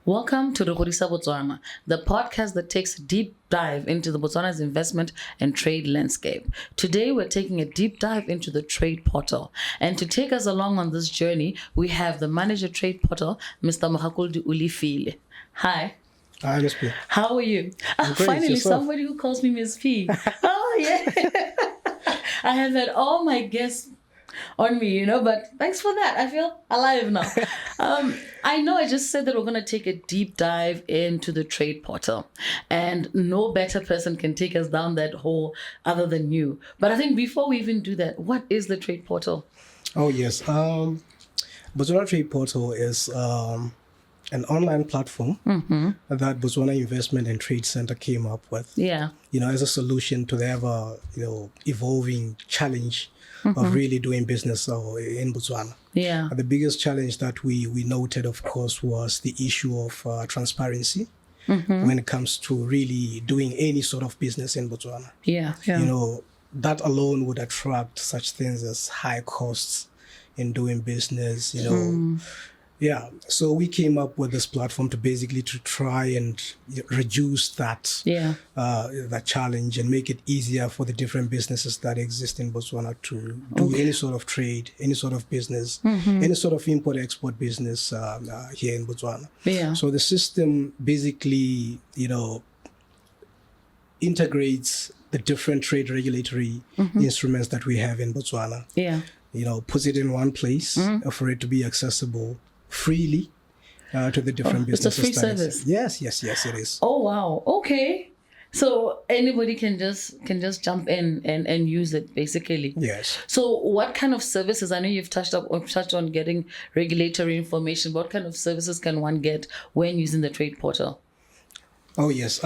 Welcome to Re Godisa Botswana, the podcast that takes a deep dive into the Botswana's investment and trade landscape. Today, we're taking a deep dive into the Trade Portal. And to take us along on this journey, we have the manager Trade Portal, Mr. Mogakolodi Olefile. Hi. Hi, Miss P. How are you? Finally, somebody who calls me Miss P. Oh, yeah. I have had all my guests on me, but thanks for that. I feel alive now. I know I just said that we're going to take a deep dive into the Trade Portal, and no better person can take us down that hole other than you. But I think before we even do that, what is the Trade Portal? Oh, yes. Botswana Trade Portal is an online platform that Botswana Investment and Trade Center came up with. Yeah. As a solution to the ever, evolving challenge of really doing business in Botswana. Yeah. The biggest challenge that we noted, of course, was the issue of transparency when it comes to really doing any sort of business in Botswana. Yeah. That alone would attract such things as high costs in doing business, Yeah, so we came up with this platform to try and reduce that that challenge and make it easier for the different businesses that exist in Botswana to do any sort of trade, any sort of business, any sort of import-export business here in Botswana. Yeah. So the system basically, integrates the different trade regulatory instruments that we have in Botswana. Yeah. Puts it in one place for it to be accessible freely to the different businesses. It's a free service. Yes, it is. Oh wow. Okay. So anybody can just jump in and use it basically. Yes. So what kind of services? I know you've touched on getting regulatory information. What kind of services can one get when using the Trade Portal? Oh yes.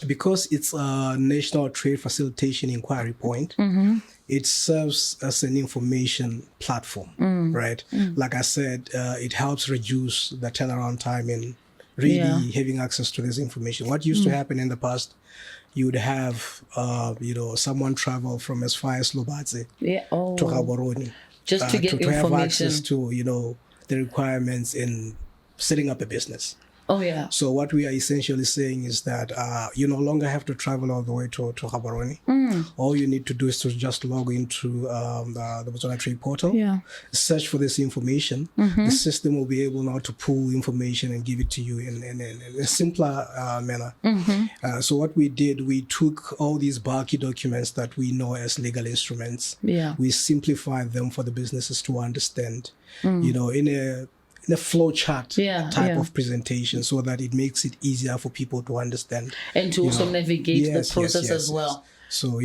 Because it's a National Trade Facilitation Enquiry Point, it serves as an information platform, right? Like I said, it helps reduce the turnaround time in really having access to this information. What used to happen in the past, you would have, someone travel from as far as Lobatse to Gaborone just to get information. To have access to, the requirements in setting up a business. Oh, yeah. So what we are essentially saying is that you no longer have to travel all the way to Gaborone. All you need to do is to just log into the Botswana Trade Portal, search for this information. The system will be able now to pull information and give it to you in a simpler manner. So what we did, we took all these bulky documents that we know as legal instruments. Yeah. We simplified them for the businesses to understand, in a flow chart type of presentation, so that it makes it easier for people to understand and to also navigate the process as well. So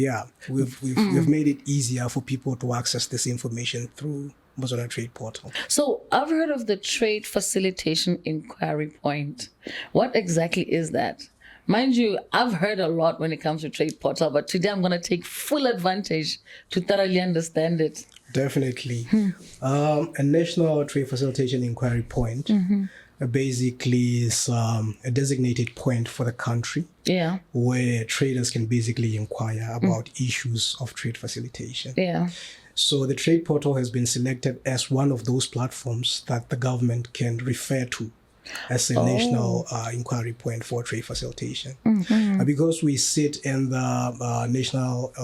we've made it easier for people to access this information through Botswana Trade Portal. So I've heard of the Trade Facilitation Enquiry Point. What exactly is that? Mind you, I've heard a lot when it comes to Trade Portal, but today I'm going to take full advantage to thoroughly understand it. Definitely. A National Trade Facilitation Enquiry Point basically is a designated point for the country where traders can basically inquire about issues of trade facilitation. Yeah. So the Trade Portal has been selected as one of those platforms that the government can refer to as a national inquiry point for trade facilitation. Because we sit in the National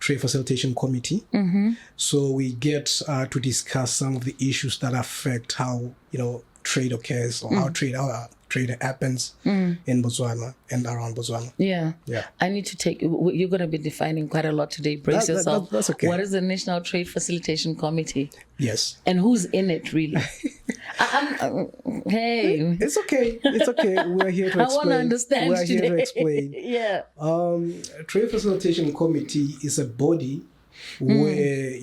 Trade Facilitation Committee. So we get to discuss some of the issues that affect how, trade occurs or how trade happens in Botswana and around Botswana. Yeah. I need to you're going to be defining quite a lot today. Brace yourself. That's okay. What is the National Trade Facilitation Committee? Yes. And who's in it, really? Hey. It's okay. We're here to explain. I want to understand We're today. here to explain. Yeah. Trade Facilitation Committee is a body where,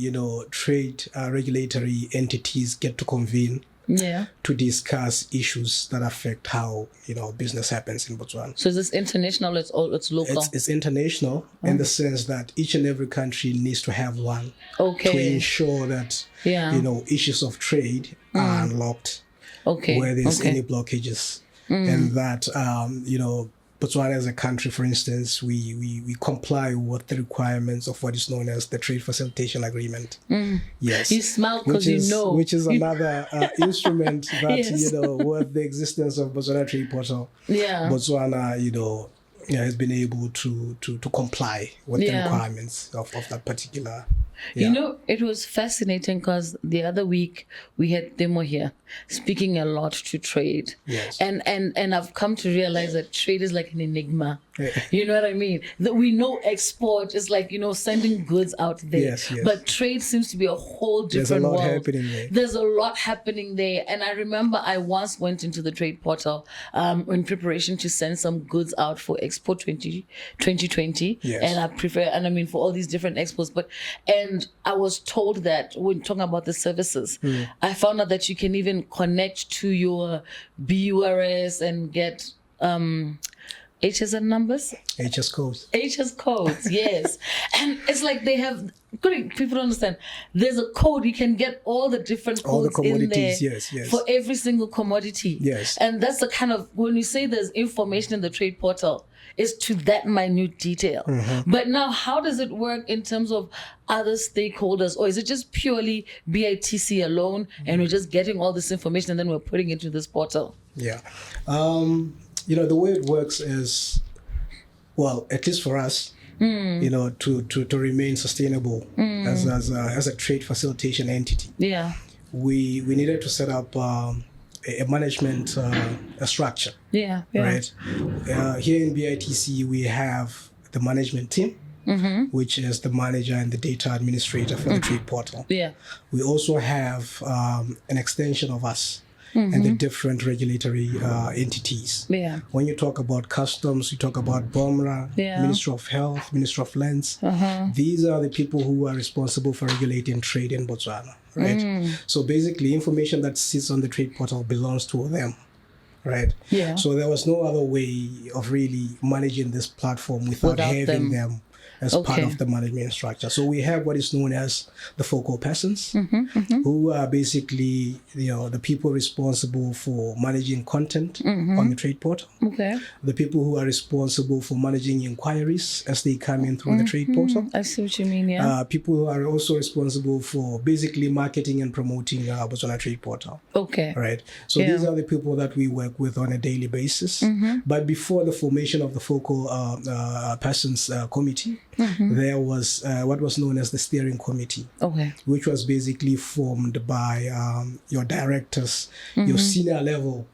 trade regulatory entities get to convene to discuss issues that affect how, business happens in Botswana. So is this international? It's local? It's international in the sense that each and every country needs to have one to ensure that, issues of trade are unlocked where there's any blockages. And that, Botswana as a country, for instance, we comply with the requirements of what is known as the Trade Facilitation Agreement. Yes. You smile because you know. Which is another instrument that, Yes. with the existence of Botswana Trade Portal, Botswana, has been able to comply with the requirements of that particular. It was fascinating because the other week we had Demo here speaking a lot to trade. Yes. And I've come to realize that trade is like an enigma. You know what I mean? That we know export is like, sending goods out there. Yes. But trade seems to be a whole different world. There's a lot happening there. There's a lot happening there. And I remember I once went into the trade portal in preparation to send some goods out for Expo 2020. Yes. And for all these different expos. And I was told that when talking about the services, I found out that you can even connect to your BURS and get HSN numbers? HS codes. HS codes, yes. And it's like they have, people don't understand, there's a code, you can get all the different codes all the commodities, in there yes. for every single commodity. Yes. And that's the kind of, when we say there's information in the trade portal, it's to that minute detail. But now, how does it work in terms of other stakeholders? Or is it just purely BITC alone and we're just getting all this information and then we're putting it into this portal? Yeah. The way it works is, well, at least for us, to remain sustainable as a trade facilitation entity. Yeah. We needed to set up a management a structure. Yeah. Right. Here in BITC, we have the management team, which is the manager and the data administrator for the trade portal. Yeah. We also have an extension of us. And the different regulatory entities. Yeah. When you talk about customs, you talk about BOMRA, Ministry of Health, Ministry of Lands. These are the people who are responsible for regulating trade in Botswana, right? So basically, information that sits on the trade portal belongs to them, right? Yeah. So there was no other way of really managing this platform without having them as part of the management structure. So we have what is known as the focal persons, who are basically the people responsible for managing content on the trade portal. Okay. The people who are responsible for managing inquiries as they come in through the trade portal. I see what you mean, yeah. People who are also responsible for basically marketing and promoting Botswana Trade Portal. Okay. Right. So these are the people that we work with on a daily basis. But before the formation of the focal persons committee, there was what was known as the steering committee, which was basically formed by your directors, your senior level.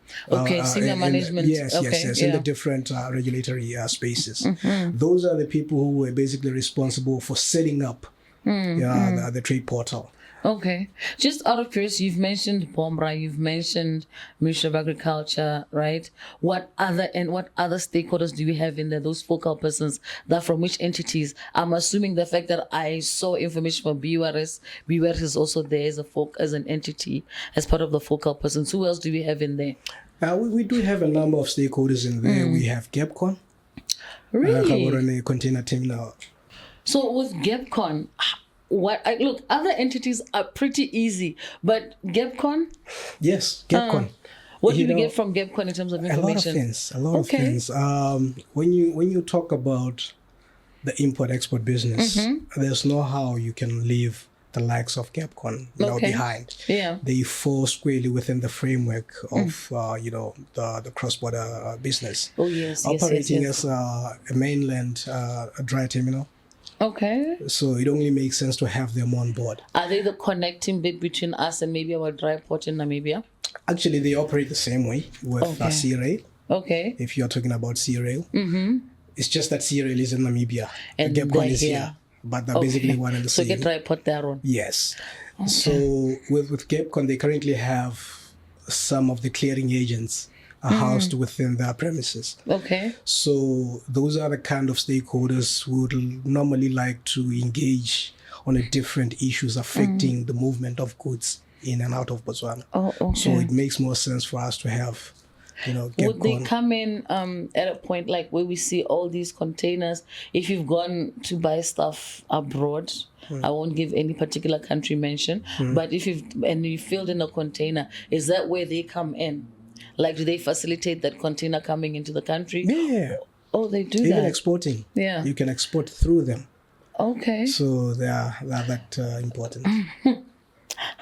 Senior management. Yes, in the different regulatory spaces. Those are the people who were basically responsible for setting up the trade portal. Okay. Just out of curiosity, you've mentioned BOMRA, you've mentioned Ministry of Agriculture, right? What other stakeholders do we have in there? Those focal persons, that from which entities? I'm assuming the fact that I saw information from BURS is also there as an entity, as part of the focal persons. Who else do we have in there? We do have a number of stakeholders in there. We have GEPCON. Really? Container terminal. So with GEPCON, other entities are pretty easy, but GEPCON? Yes, GEPCON. What do we get from GEPCON in terms of information? A lot of things. When you talk about the import-export business, there's no how you can leave the likes of GEPCON behind. Yeah. They fall squarely within the framework of the cross-border business. Oh yes, operating as a mainland dry terminal. Okay. So it only makes sense to have them on board. Are they the connecting bit between us and maybe our dry port in Namibia? Actually, they operate the same way with Sea Rail. Okay. If you're talking about Sea Rail. It's just that Sea Rail is in Namibia. And GEPCON is here. But they're basically one and the same. So get dry port there on. Yes. Okay. So with GEPCON, they currently have some of the clearing agents housed within their premises. Okay. So those are the kind of stakeholders who would normally like to engage on a different issues affecting the movement of goods in and out of Botswana. Oh, okay. So it makes more sense for us to have, GEPCON. Would they come in at a point like where we see all these containers? If you've gone to buy stuff abroad, I won't give any particular country mention, but if you filled in a container, is that where they come in? Like, do they facilitate that container coming into the country? Yeah. Oh, they do Even that. exporting. Yeah. You can export through them. Okay. So they are that important.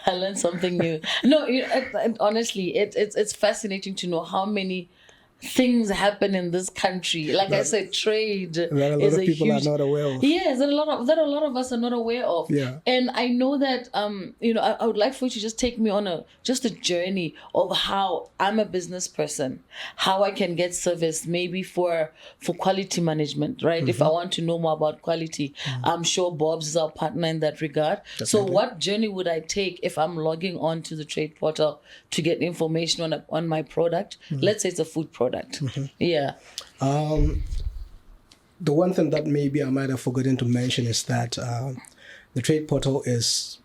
I learned something new. No, honestly, it's fascinating to know how many things happen in this country. Like I said, trade That a lot is of a people huge, are not aware of. Yes, that a lot of us are not aware of. Yeah. And I know that I would like for you to just take me on a journey of how I'm a business person, how I can get service maybe for quality management, right? If I want to know more about quality, I'm sure Bob's is our partner in that regard. Definitely. So what journey would I take if I'm logging on to the trade portal to get information on my product? Let's say it's a food product. Yeah. The one thing that maybe I might have forgotten to mention is that the trade portal is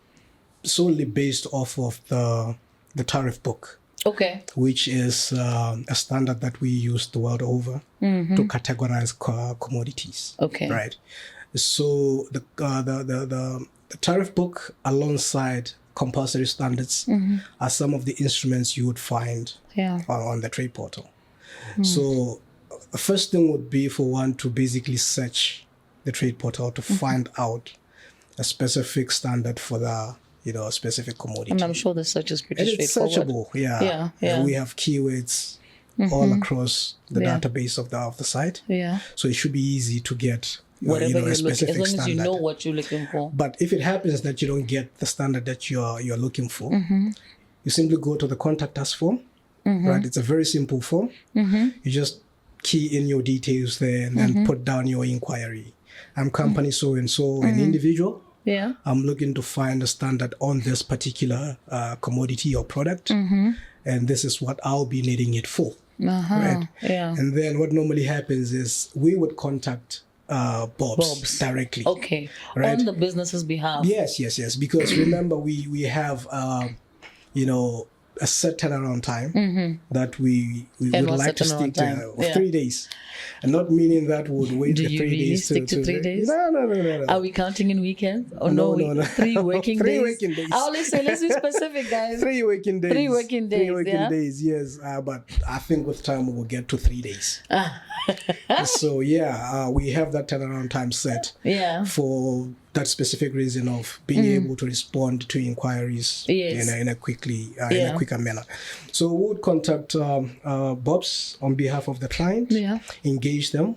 solely based off of the tariff book. Okay. Which is a standard that we use the world over to categorize commodities. Okay. Right. So the tariff book alongside compulsory standards are some of the instruments you would find on the trade portal. So the first thing would be for one to basically search the trade portal to find out a specific standard for the specific commodity. And I'm sure the search is pretty straightforward. It's searchable, yeah. We have keywords all across the database of the site. Yeah. So it should be easy to get whatever a specific as long standard. as you know what you're looking for. But if it happens that you don't get the standard that you're looking for, you simply go to the contact us form. Right? It's a very simple form. You just key in your details there and then put down your inquiry. I'm company so and so, an individual. Yeah. I'm looking to find a standard on this particular commodity or product, and this is what I'll be needing it for. Right? Yeah. And then what normally happens is we would contact Bob's directly. Okay. Right? On the business's behalf. Yes. Because remember, we have a set turnaround time that we would like to stick to 3 days. And not meaning that would wait Do the you 3 really days. stick to 3 days? No. Are we counting in weekends? Oh, No. 3 working days? 3 working days. I always say, let's be specific, guys. 3 working days. 3 working days, 3 working days, yes. But I think with time we will get to 3 days. So, we have that turnaround time set for that specific reason of being able to respond to inquiries in a quicker manner. So we would contact Bob's on behalf of the client, engage them,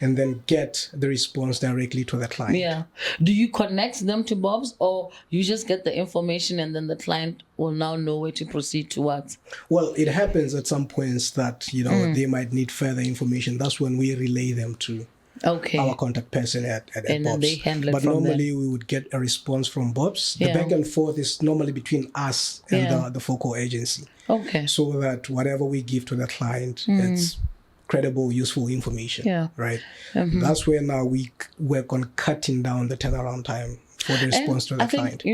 and then get the response directly to the client. Yeah. Do you connect them to Bob's, or you just get the information and then the client will now know where to proceed towards? Well, it happens at some points that, they might need further information. That's when we relay them to our contact person at and Bob's. Then they handle it but from normally them. we would get a response from Bob's. The back and forth is normally between us and the focal agency. Okay. So that whatever we give to the client, it's credible, useful information. Right? That's where now we work on cutting down the turnaround time for the response to the client.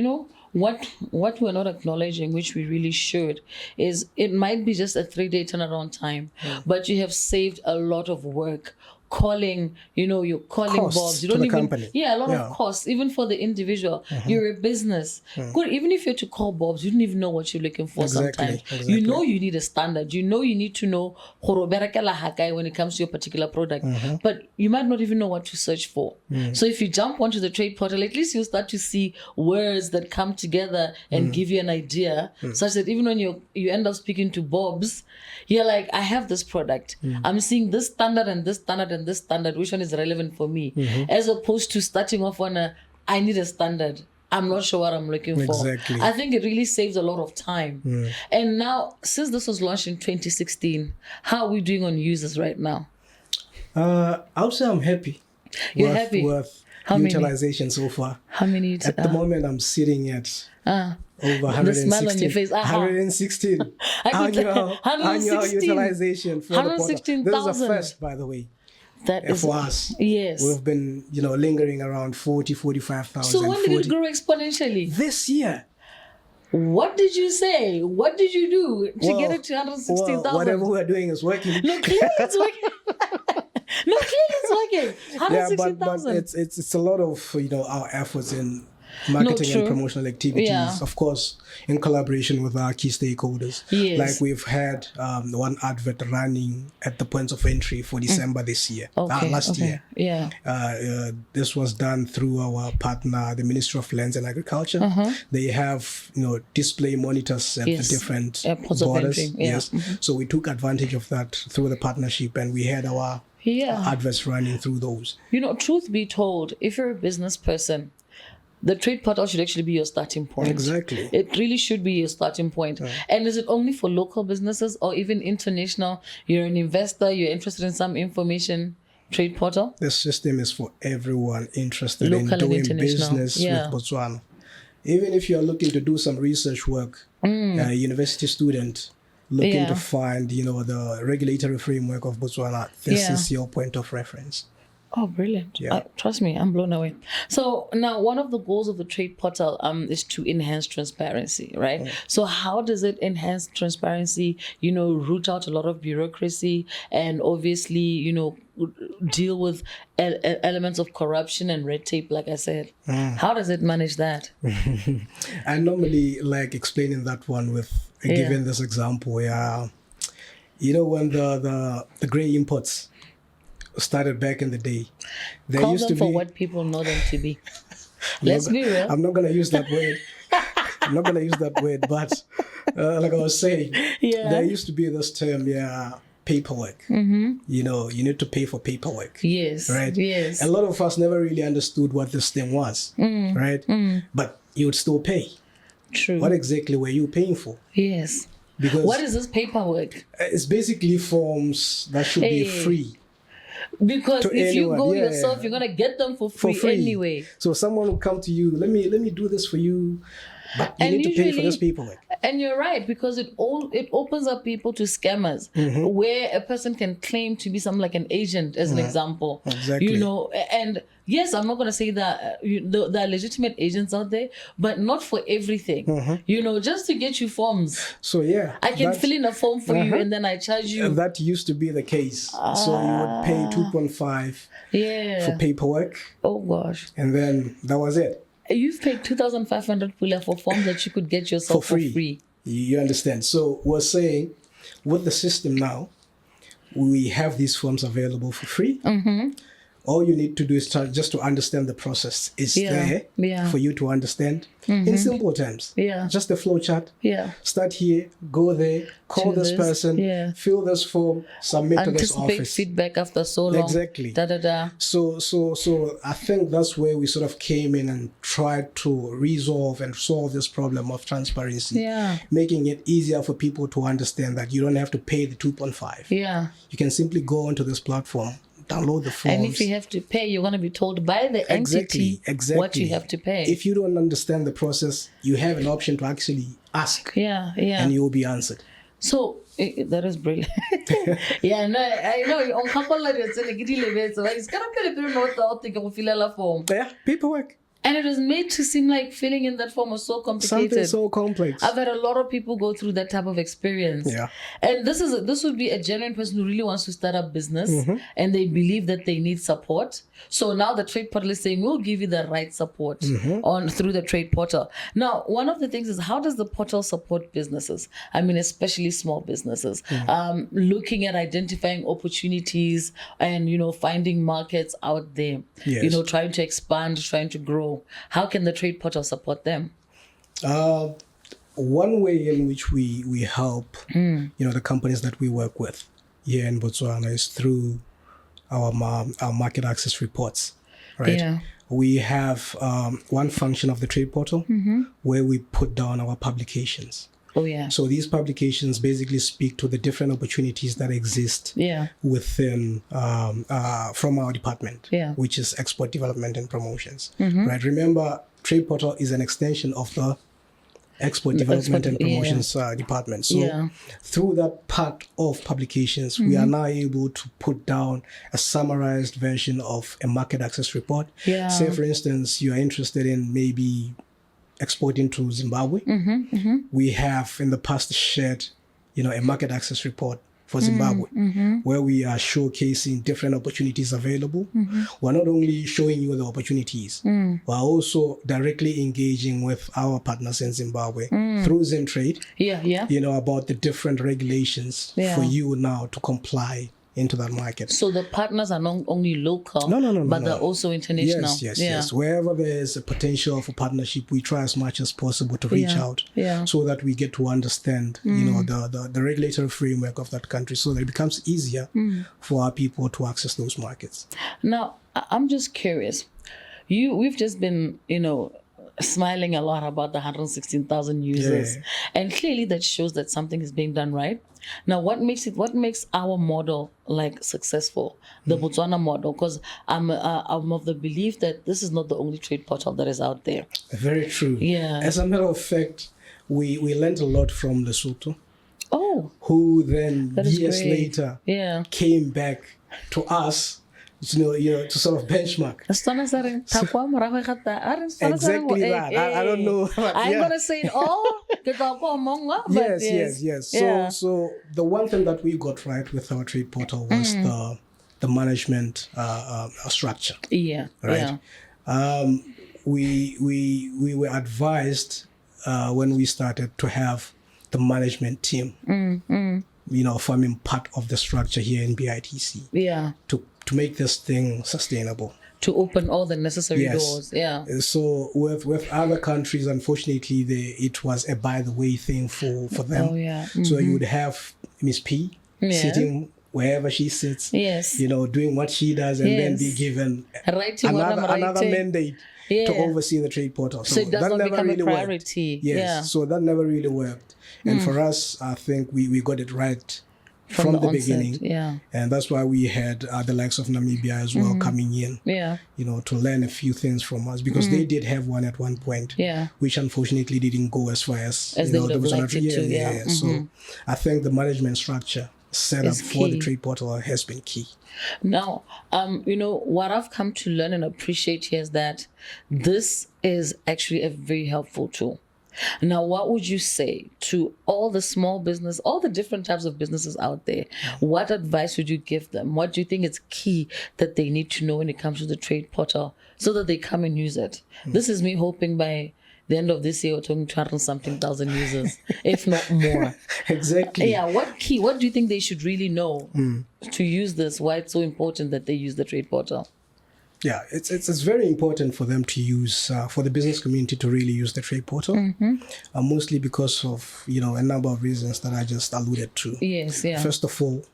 What we're not acknowledging, which we really should, is it might be just a 3-day turnaround time, but you have saved a lot of work calling, you're calling costs Bob's. You don't to the even, company. a lot of costs, even for the individual. You're a business. Good, even if you're to call Bob's, you don't even know what you're looking for sometimes. Exactly. You know you need a standard. You know you need to know when it comes to your particular product. But you might not even know what to search for. So if you jump onto the trade portal, at least you'll start to see words that come together and give you an idea, such that even when you end up speaking to Bob's, you're like, I have this product. I'm seeing this standard and this standard and this standard. Which one is relevant for me? As opposed to starting off on I need a standard. I'm not sure what I'm looking for. Exactly. I think it really saves a lot of time. And now, since this was launched in 2016, how are we doing on users right now? I would say I'm happy. You're happy? With utilization so far. How many? At the moment, I'm sitting at over 116. The smile on your face. 116 annual utilization for the portal. 116,000. This is a first, by the way. That is for us. Yes. We've been, lingering around 45,000. So when did it grow exponentially? This year. What did you say? What did you do to get it to 116,000? Well, whatever we're doing is working. No, clearly it's working. No, clearly it's working. 116,000. But it's a lot of our efforts in marketing and promotional activities, of course, in collaboration with our key stakeholders. Yes. Like we've had one advert running at the points of entry for December this year, last year. Yeah. This was done through our partner, the Ministry of Lands and Agriculture. They have, display monitors at the different borders. Yes. So we took advantage of that through the partnership, and we had our adverts running through those. Truth be told, if you're a business person, the trade portal should actually be your starting point. Exactly. It really should be your starting point. And is it only for local businesses or even international? You're an investor, you're interested in some information, trade portal? The system is for everyone interested in doing business with Botswana. Even if you're looking to do some research work, a university student looking to find, the regulatory framework of Botswana, this is your point of reference. Oh, brilliant. Trust me, I'm blown away. So now one of the goals of the trade portal is to enhance transparency, right? So how does it enhance transparency, root out a lot of bureaucracy and obviously, deal with elements of corruption and red tape, like I said? How does it manage that? I normally like explaining that one with giving this example where, when the grey imports started back in the day, there Call used them to for be what people know them to be. Let's be real. I'm not going to use that word. But like I was saying, there used to be this term, paperwork. You need to pay for paperwork. Yes. Right? Yes. A lot of us never really understood what this thing was. Right? But you would still pay. True. What exactly were you paying for? Yes. Because what is this paperwork? It's basically forms that should be free. Because if you go yourself, you're gonna get them for free anyway. So someone will come to you, let me do this for you, but you need to pay for this paperwork. And you're right, because it opens up people to scammers, where a person can claim to be something like an agent, as an example. Exactly. And yes, I'm not going to say that there are legitimate agents out there, but not for everything. Just to get you forms. So I can fill in a form for you and then I charge you. That used to be the case. So you would pay 2.5 for paperwork. Oh gosh. And then that was it. You've paid 2,500 pula for forms that you could get yourself for free. You understand? So we're saying with the system now, we have these forms available for free. All you need to do is just to understand the process. It's there for you to understand in simple terms. Just a flow chart. Start here, go there, call this person, fill this form, submit to this office. Anticipate feedback after so long. Exactly. So I think that's where we sort of came in and tried to resolve and solve this problem of transparency. Making it easier for people to understand that you don't have to pay the 2.5. You can simply go onto this platform, download the forms. And if you have to pay, you're going to be told by the entity what you have to pay. If you don't understand the process, you have an option to actually ask. And you will be answered. So that is brilliant. I know. On couple of days, it's gonna form. Paperwork. And it was made to seem like filling in that form was so complicated. Something so complex. I've had a lot of people go through that type of experience. And this would be a genuine person who really wants to start up business and they believe that they need support. So now the Trade Portal is saying, we'll give you the right support through the Trade Portal. Now, one of the things is, how does the portal support businesses? I mean, especially small businesses, looking at identifying opportunities and, finding markets out there, trying to expand, trying to grow. How can the Trade Portal support them? One way in which we help, the companies that we work with here in Botswana is through our market access reports, right? We have one function of the Trade Portal where we put down our publications. So these publications basically speak to the different opportunities that exist within from our department, which is Export Development and Promotions. Right? Remember, Trade Portal is an extension of the Export Development and Promotions department. So through that part of publications, we are now able to put down a summarized version of a market access report. Say, for instance, you are interested in maybe exporting to Zimbabwe. We have in the past shared, a market access report for Zimbabwe, where we are showcasing different opportunities available. We're not only showing you the opportunities, we're also directly engaging with our partners in Zimbabwe through ZimTrade, about the different regulations for you now to comply into that market. So the partners are not only local, but they're also international. Yes. Wherever there's a potential for partnership, we try as much as possible to reach out so that we get to understand, the regulatory framework of that country, so that it becomes easier for our people to access those markets. Now, I'm just curious. We've just been, smiling a lot about the 116,000 users, and clearly that shows that something is being done right. Now, what makes our model successful, the Botswana model? Because I'm of the belief that this is not the only trade portal that is out there. Very true. Yeah. As a matter of fact, we learned a lot from Lesotho. Oh. Who then years later came back to us, to sort of benchmark. Exactly that. I don't know. I'm gonna say it all. Yes. So the one thing that we got right with our trade portal was the management structure. Right. We were advised when we started to have the management team, forming part of the structure here in BITC. To make this thing sustainable. To open all the necessary doors. So with other countries, unfortunately, it was a by the way thing for them. So you would have Miss P sitting wherever she sits, doing what she does, and then be given another mandate to oversee the trade portal. So it does that not never become really a priority. Worked. So that never really worked. And for us, I think we got it right from the beginning. And that's why we had the likes of Namibia as well coming in, to learn a few things from us, because they did have one at one point, which unfortunately didn't go as far as they would have liked it to. So I think the management structure set up for the trade portal has been key. Now, what I've come to learn and appreciate here is that this is actually a very helpful tool. Now, what would you say to all the small business, all the different types of businesses out there? What advice would you give them? What do you think is key that they need to know when it comes to the trade portal so that they come and use it? This is me hoping by the end of this year we're talking 200-something thousand users, if not more. Exactly. What do you think they should really know to use this? Why it's so important that they use the trade portal? Yeah, it's very important for them to use, for the business community to really use the trade portal, mostly because of, a number of reasons that I just alluded to. First of all,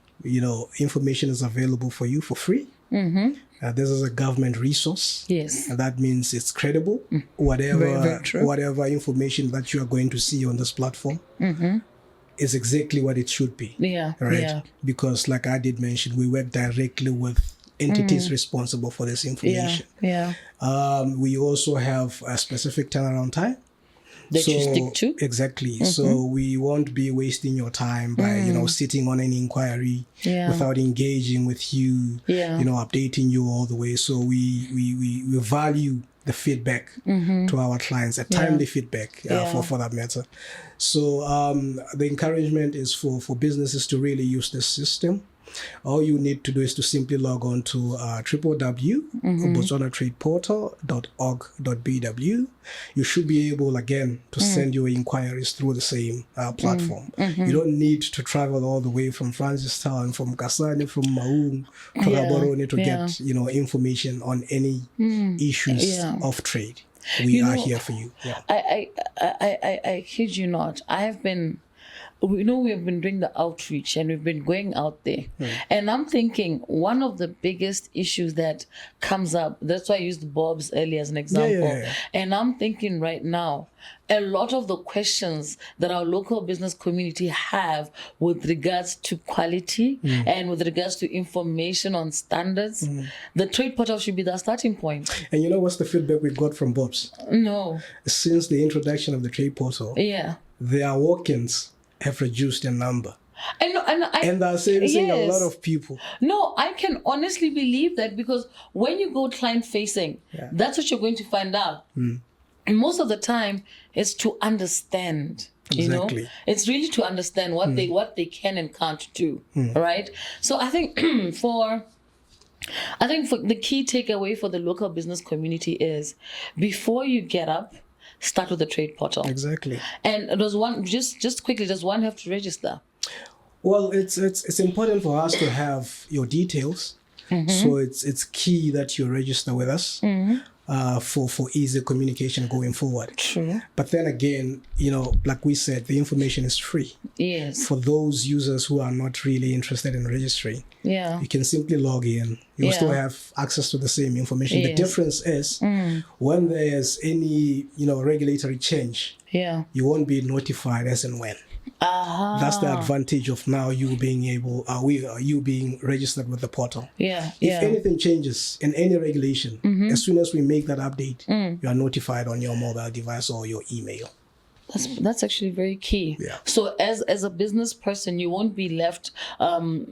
information is available for you for free. This is a government resource. And that means it's credible. Whatever information that you are going to see on this platform is exactly what it should be. Because like I did mention, we work directly with entities responsible for this information. We also have a specific turnaround time that you stick to. Exactly. So we won't be wasting your time by sitting on an inquiry without engaging with you, updating you all the way. So we value the feedback to our clients, a timely feedback for that matter. So the encouragement is for businesses to really use this system. All you need to do is to simply log on to www.botswanatradeportal.org.bw. You should be able, again, to send your inquiries through the same platform. You don't need to travel all the way from Francistown, from Kasane, from Maung to Gaborone to get, information on any issues of trade. We are here for you. I kid you not. We have been doing the outreach and we've been going out there. And I'm thinking one of the biggest issues that comes up, that's why I used Bob's earlier as an example. And I'm thinking right now, a lot of the questions that our local business community have with regards to quality and with regards to information on standards, the trade portal should be the starting point. And you know what's the feedback we got from Bob's? No. Since the introduction of the trade portal, their walk-ins have reduced in number. And they're servicing a lot of people. No, I can honestly believe that, because when you go client facing, that's what you're going to find out. And most of the time, it's to understand Exactly. You know, it's really to understand what they can and can't do, right? So I think for the key takeaway for the local business community is, before you get up, start with the trade portal. Exactly. And does one just quickly, does one have to register? Well, it's important for us to have your details. So it's key that you register with us for easy communication going forward. True. But then again, you know, like we said, the information is free. Yes. For those users who are not really interested in registering, Yeah. you can simply log in. You'll still have access to the same information. The difference is when there's any, you know, regulatory change, you won't be notified as and when. That's the advantage of now you being able, you being registered with the portal. If anything changes in any regulation, as soon as we make that update, you are notified on your mobile device or your email. That's actually very key. Yeah. So as a business person, you won't be left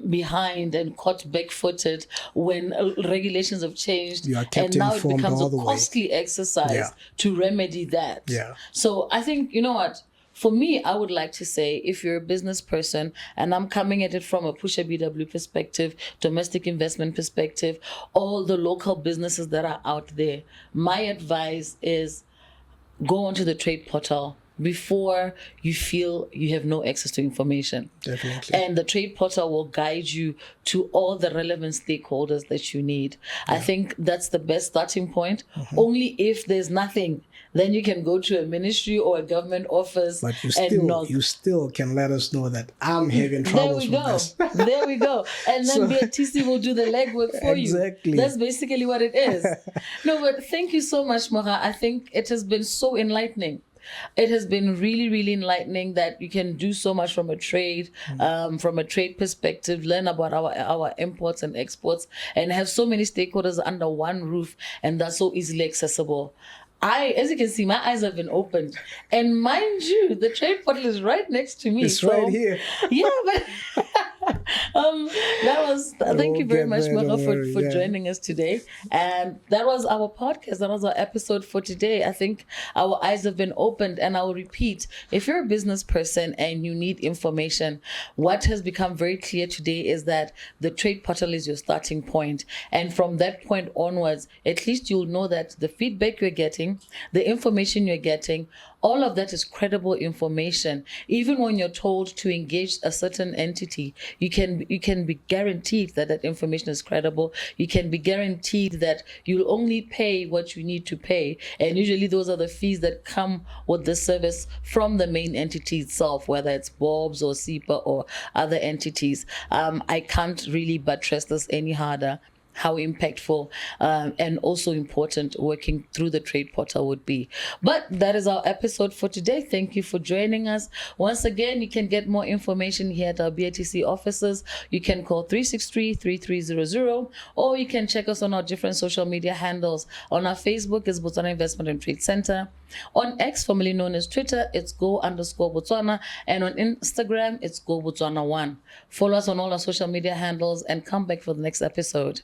behind and caught back-footed when regulations have changed. You are kept and now it informed becomes all a the way. costly exercise to remedy that. Yeah. So I think, you know what? For me, I would like to say, if you're a business person, and I'm coming at it from a Pusha BW perspective, domestic investment perspective, all the local businesses that are out there, my advice is go onto the trade portal before you feel you have no access to information. Definitely. And the trade portal will guide you to all the relevant stakeholders that you need. I think that's the best starting point. Only if there's nothing, then you can go to a ministry or a government office. But you still can let us know that I'm having troubles with this. There we go. And then BITC will do the legwork for you. Exactly. That's basically what it is. No, but thank you so much, Moga. I think it has been so enlightening. It has been really, really enlightening that you can do so much from a trade perspective, learn about our imports and exports, and have so many stakeholders under one roof, and that's so easily accessible. As you can see, my eyes have been opened. And mind you, the trade portal is right next to me. It's right here. Yeah, but thank you very much, Moga, for joining us today. And that was our podcast. That was our episode for today. I think our eyes have been opened. And I will repeat, if you're a business person and you need information, what has become very clear today is that the trade portal is your starting point. And from that point onwards, at least you'll know that the feedback you're getting, the information you're getting, all of that is credible information. Even when you're told to engage a certain entity, you can be guaranteed that that information is credible. You can be guaranteed that you'll only pay what you need to pay. And usually those are the fees that come with the service from the main entity itself, whether it's BOBS or SEPA or other entities. I can't really buttress this any harder, how impactful and also important working through the trade portal would be. But that is our episode for today. Thank you for joining us. Once again, you can get more information here at our BITC offices. You can call 363-3300, or you can check us on our different social media handles. On our Facebook is Botswana Investment and Trade Center. On X, formerly known as Twitter, it's go_Botswana. And on Instagram, it's go Botswana 1. Follow us on all our social media handles and come back for the next episode.